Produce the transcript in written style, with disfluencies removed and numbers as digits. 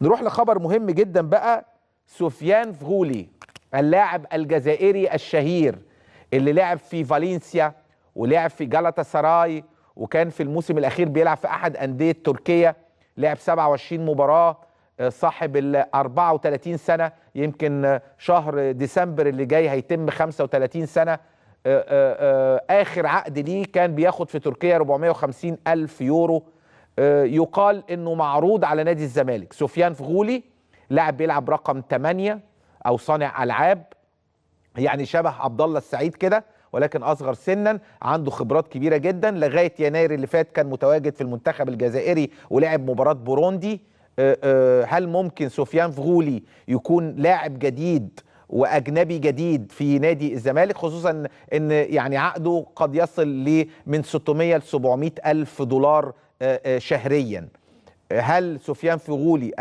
نروح لخبر مهم جدا بقى. سفيان فغولي اللاعب الجزائري الشهير اللي لعب في فالنسيا ولعب في جالاتا سراي، وكان في الموسم الأخير بيلعب في أحد أندية تركيا، لعب 27 مباراة، صاحب ال 34 سنة، يمكن شهر ديسمبر اللي جاي هيتم 35 سنة. آخر عقد ليه كان بياخد في تركيا 450 ألف يورو. يقال انه معروض على نادي الزمالك. سفيان فغولي لاعب بيلعب رقم 8 او صانع العاب، يعني شبه عبد الله السعيد كده ولكن اصغر سنا، عنده خبرات كبيره جدا. لغايه يناير اللي فات كان متواجد في المنتخب الجزائري ولعب مباراه بوروندي. هل ممكن سفيان فغولي يكون لاعب جديد واجنبي جديد في نادي الزمالك، خصوصا ان يعني عقده قد يصل من 600 ل 700 الف دولار شهريا؟ هل سفيان فغولي